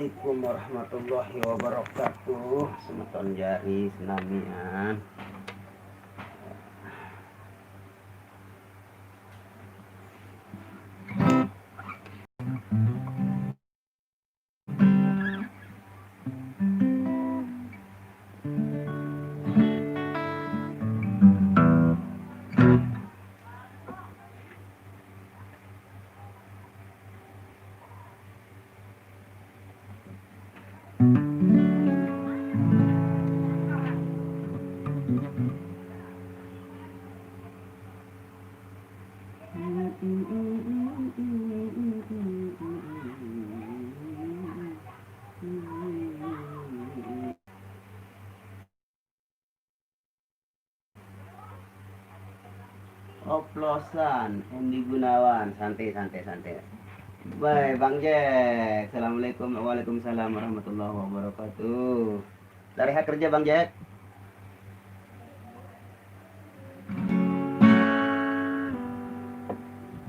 Assalamualaikum warahmatullahi wabarakatuh. Semeton jari senamian. Oplosan Hendy Gunawan, santai. Baik, Bang Jack. Assalamualaikum. Waalaikumsalam warahmatullahi wabarakatuh. Dari hak kerja Bang Jack.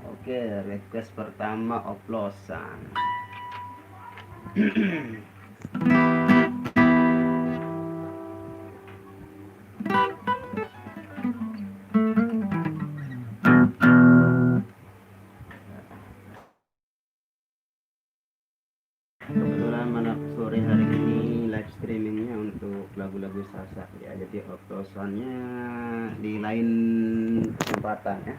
Oke, request pertama oplosan. Kebetulan mana sore hari ini live streamingnya untuk lagu-lagu sasak ya, jadi oplosannya di lain kesempatan ya.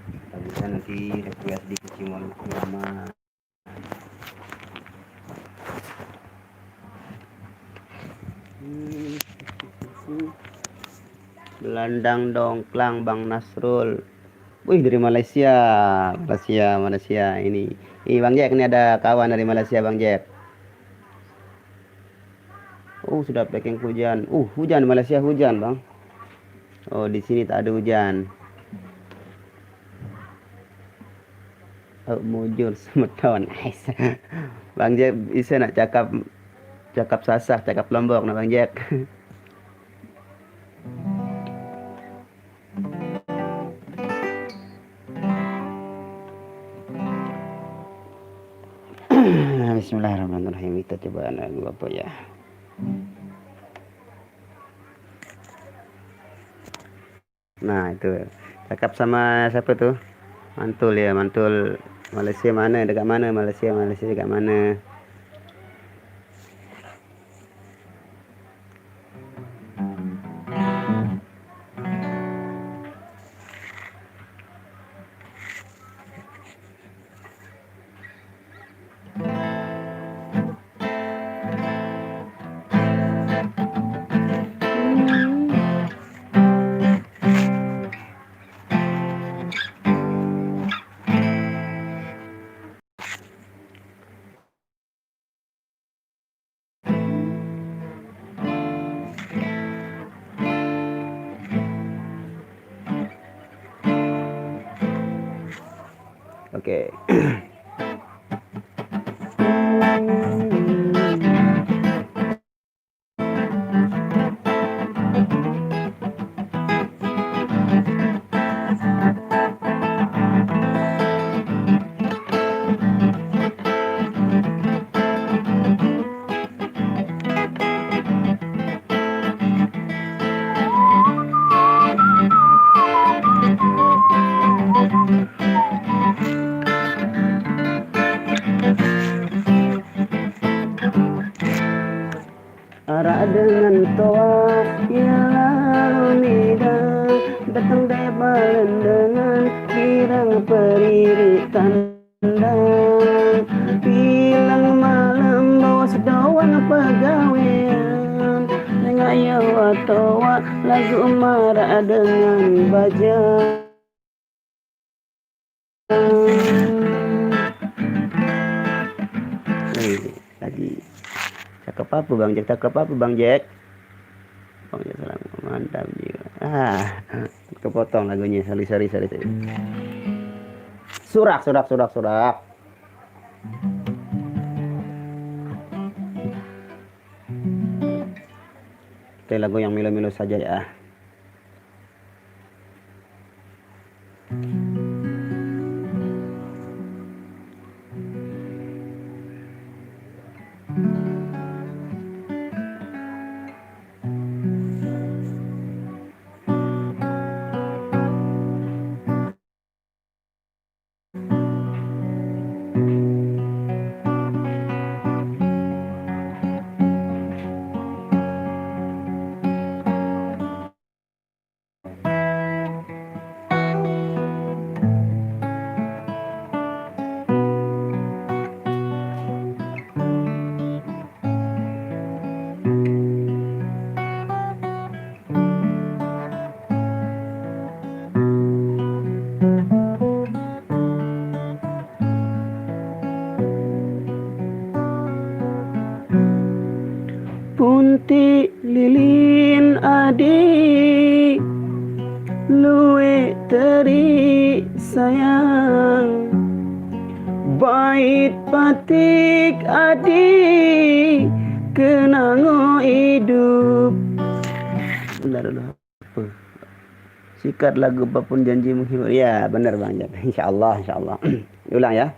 Kita bisa nanti request di Kecimol Ulama. Gelandang dongklang Bang Nasrul. Wih, dari Malaysia. Ini Bang Jack, ini ada kawan dari Malaysia Bang Jack. Oh, sudah packing hujan. Hujan di Malaysia, hujan Bang. Oh, di sini tak ada hujan. Oh, mujur semeton. Nice. Bang Jack bisa nak cakap sasah, cakap Lombok nak Bang Jack. Bismillahirrahmanirrahim. Kita coba lagu apa ya? Nah, itu cakap sama siapa tuh? Mantul ya, mantul. Malaysia mana? Dekat mana Malaysia? Malaysia dekat mana? Oke. Arah dengan toa yang lalu nida datang dari balendengan kirang periri tandang bilang malam bawa sedawan pegawaian dengan yawa toa lagu marah dengan baja. Lagi cakep apa Bang Jack? Bang Jack salam mantap juga. Kepotong lagunya. Sorry. Surak. Oke, lagu yang milo-milo saja ya. Punti lilin adik luwe teri sayang, bait patik adik kenango hidup. Benar apa? Sikat lagu apapun janji menghibur. Ya benar Bang. Insyaallah, insyaallah. Ulang ya.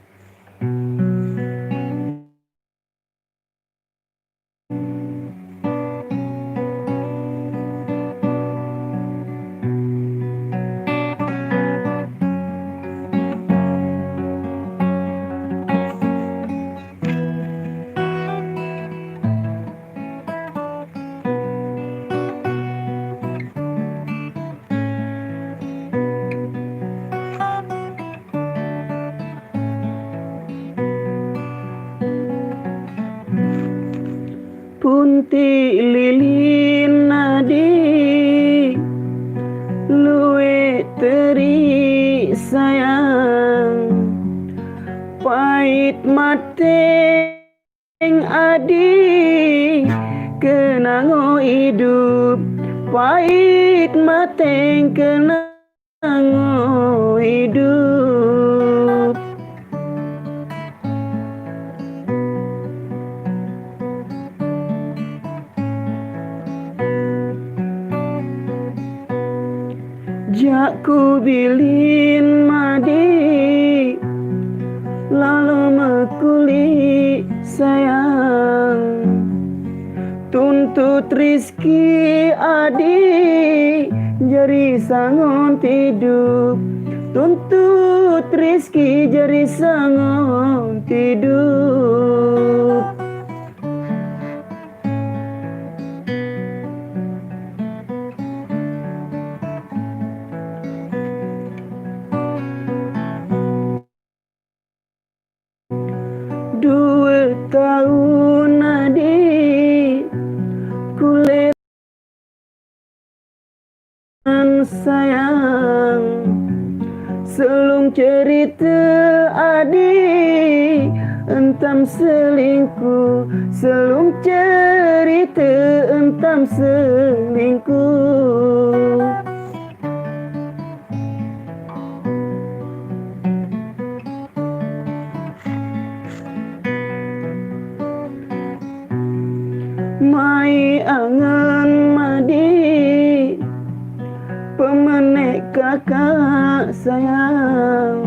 Punti lilin nadi luwe teri sayang, pait mateng adi kenango hidup, pait mateng kenango hidup. Jak ku bilin madi lalu mekuli sayang, tuntut rizki adi jari sangon tidup, tuntut rizki jari sangon tidup. Dua tahun adik kuliah sayang, selung cerita adik entam selingkuh, selung cerita entam selingkuh. Mai angan madi pemenek kakak sayang,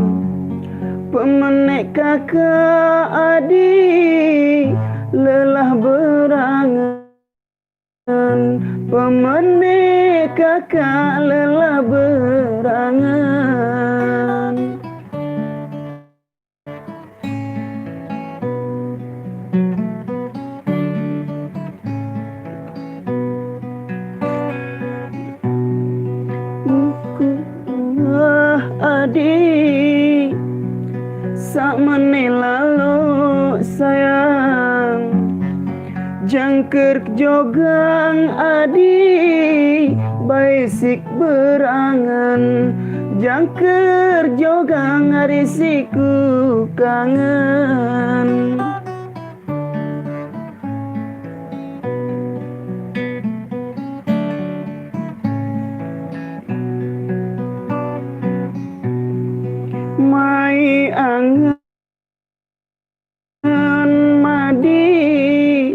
pemenek kakak adik lelah berangan, pemenek kakak lelah berangan. Adik sak menelalo sayang, jangker jogang adik baisik berangan, jangker jogang arisiku kangen. Mai angan madi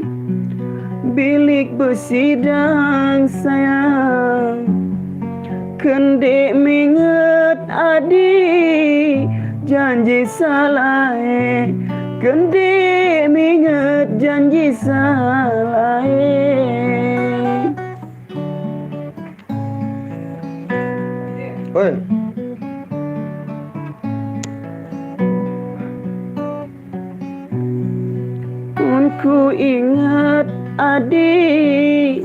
bilik besidang sayang, kendek minget adi janji salah, kendek minget janji salah. Oi. Ku ingat adik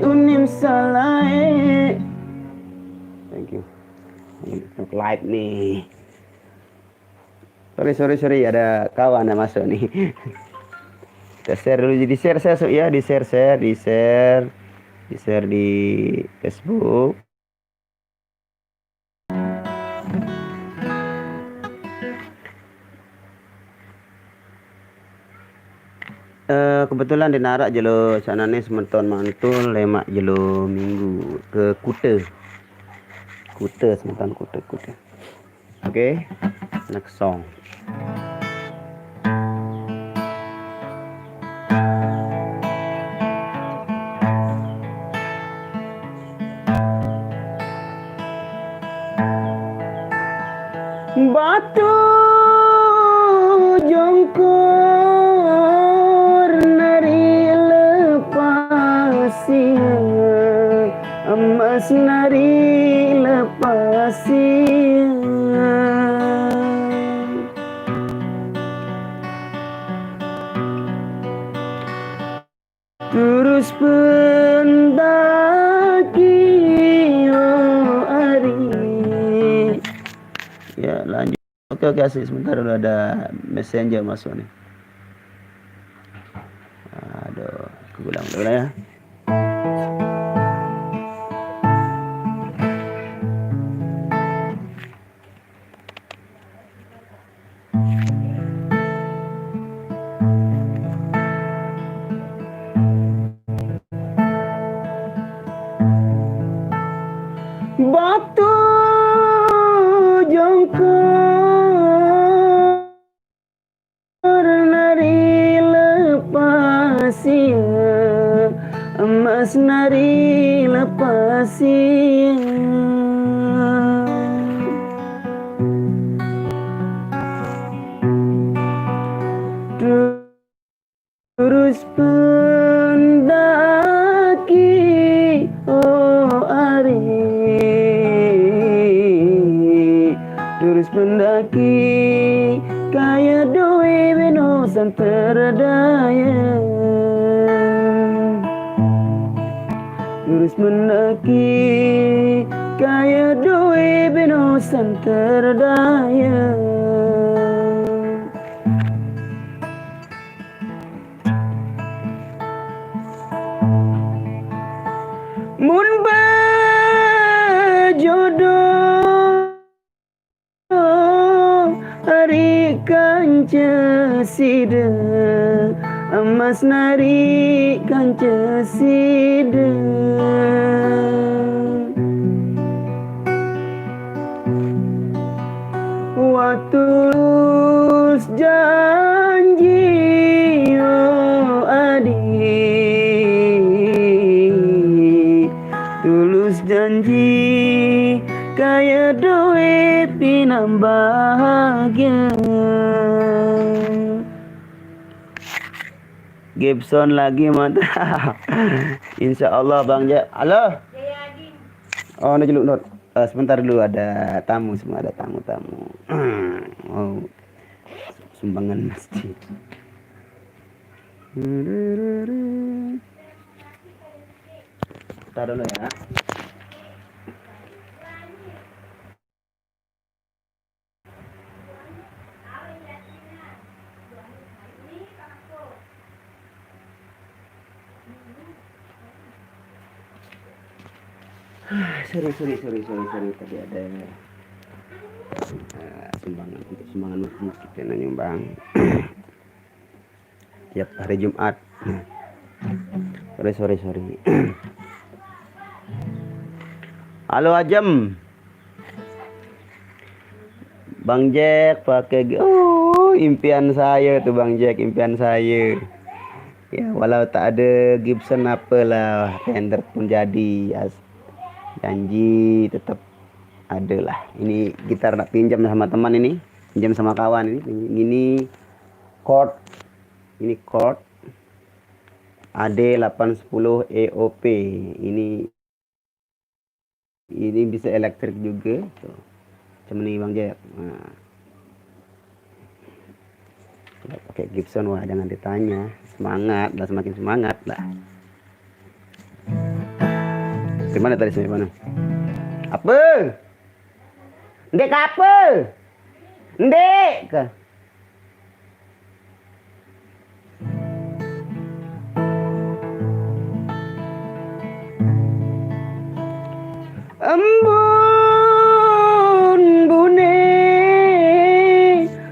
unim salah. Thank you. Live nih. Sorry ada kawan yang masuk nih. Kita share dulu, jadi share ya, di share di Facebook. Kebetulan di Narak jelo sanane sementon mantul lemak jelo minggu ke Kute sementon Kute. Oke, next song. Batu jongkor nari lepasi, emas nari lepasi. Terus pendaki oh ari. Ya lanjut. Oke asik, sebentar dulu ada messenger masuk nih. Aduh, aku ulang dulu ya. Batu jongkor nari lepasi, emas nari lepasi. Terus pendaki oh ari, terus pendaki kaya doe beno santerdaya. Terus mendaki kaya doe beno santerdaya. Mun berjodoh hari kanca sida, emas nari kanca sida. Waktu tulus janji oh adik, tulus janji kaya doe pinam bahagia. Gibson lagi mantap. Insya Allah Bang Ja. Halo. Oh, jeluk not. Sebentar dulu ada tamu, semua ada tamu. Oh, sumbangan masjid. Bentar dulu ya. Sorry tadi ada sumbangan masjid kita nyumbang tiap hari Jumat. Sorry. Halo Ajem, Bang Jack pakai impian saya tuh Bang Jack, impian saya. Ya walau tak ada Gibson apalah, tender pun jadi. Janji tetap ada lah. Ini gitar nak pinjam sama teman ini, pinjam sama kawan ini chord, ini chord AD810 EOP. Ini bisa elektrik juga tuh. Macam ni Bang Jack. Nah. Pakai Gibson wah jangan ditanya, semangat lah, semakin semangat lah. Gimana tadi sampai mana? Apa? Ndek apa? Ndek ke? Embun bune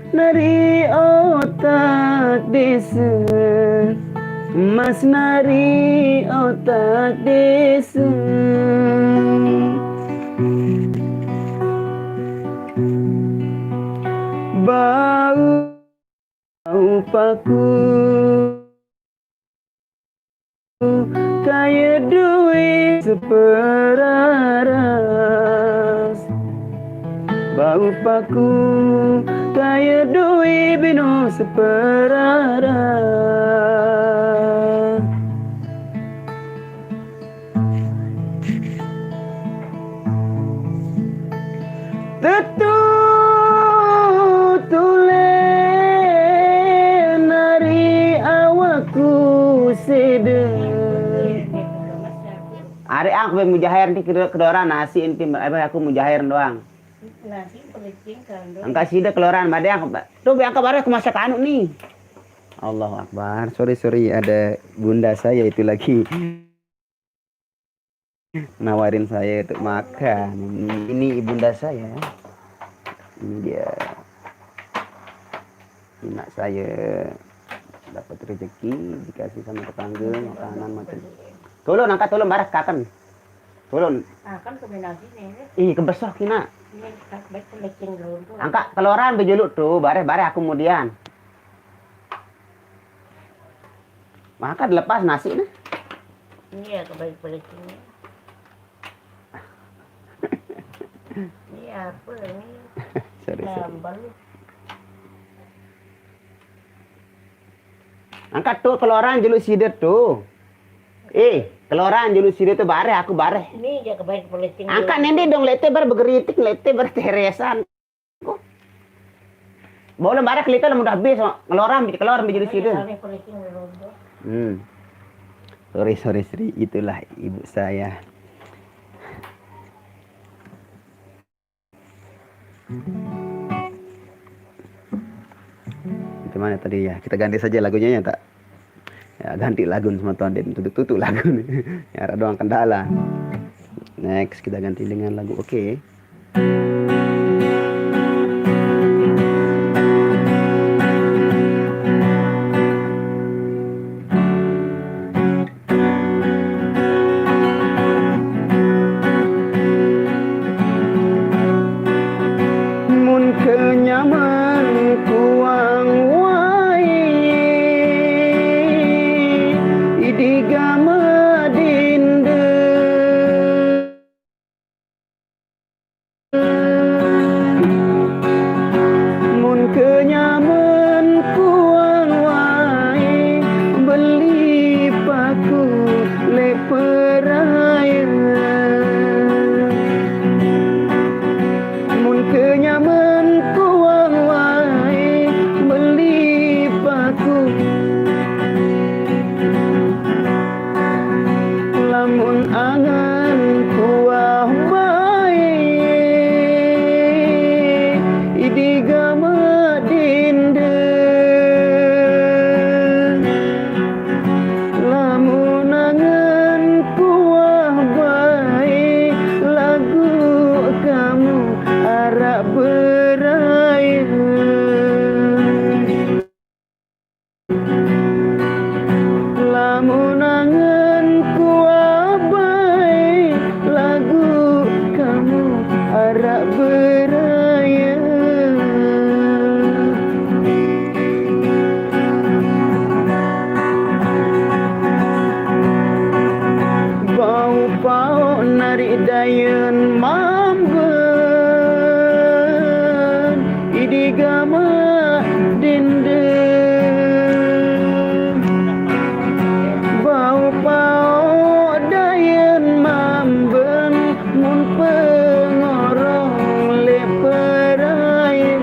nari otak desa Mas nari otak desa bau paku kaya duit seperaras bau paku kaya duit bino seperaras tetu tule nari awakku sedeng Ari aku mujahair di kedoran nasi inti aku mujahair doang. Nasi pelicin kan. Angka sida keloran bade aku. Tuh angka bare aku masak anu nih. Allahu Akbar. Sorry ada bunda saya itu lagi nawarin saya untuk makan. Ini ibunda saya. Ini dia. Anak saya dapat rezeki dikasih sama tetangga makanan macam. Tolong angkat tolong barak kakan. Tolong. Akan kombinasi nih. Ih kebesar kina. Ini baik pelicin dulu tuh. Angkat keloran bejeluk tuh bare aku kemudian. Maka dilepas nasi nih. Iya kebaik pelicinnya. Ini apa ini? Sorry. Sambal. Angkat tuh keloran jeluk sidet tuh. Keloran jeluk sidet tuh bare aku bare. Ini ya kebaik pelicin. Angkat nanti dong lete bar begeritik lete berteresan. Boleh bare kelita udah habis keloran jeluk sidet. Sorry itulah ibu saya. Gimana tadi ya? Kita ganti saja lagunya ya tak? Ya ganti lagu sama Tuan Den tutup lagu nih. Ya ada doang kendala. Next kita ganti dengan lagu oke. Mun kenyaman kuang digama dinde mun kenyaman kuang wae beli paku leperaya mun kenyaman kuang wae beli paku lamun angan kuah bae idigama dinde lamun angan kuah bae lagu kamu arak beraya lamun angan kuah bae lagu kamu arak beraya bau pau nari dayen mamben idigama dinde bau pau dayen mamben mun pengorong leperaya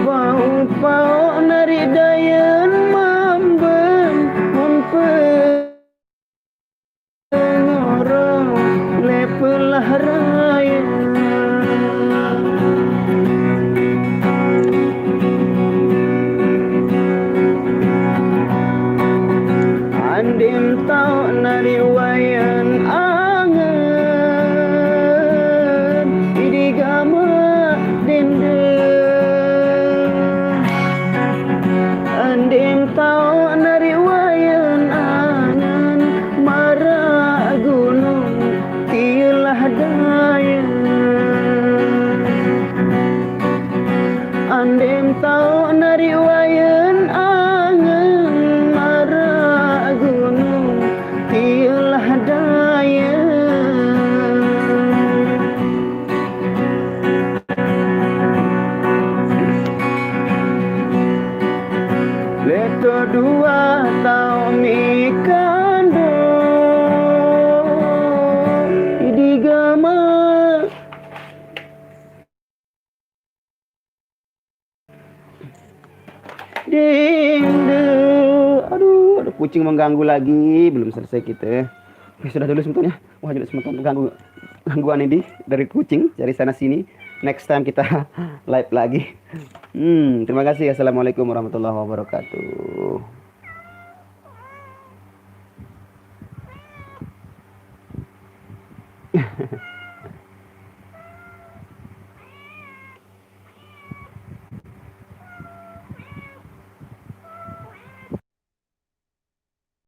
bau pau nari dayen mamben mun pengorong lepelah raya andim tau nari wayan angen idigama dende to dua tao mi kando idigama Dindu. Aduh, ada kucing mengganggu lagi. Belum selesai kita. Oke, sudah dulu sebetulnya. Wah, jadi sebentar gangguan ini dari kucing dari sana sini. Next time kita live lagi. Terima kasih. Assalamualaikum warahmatullahi wabarakatuh.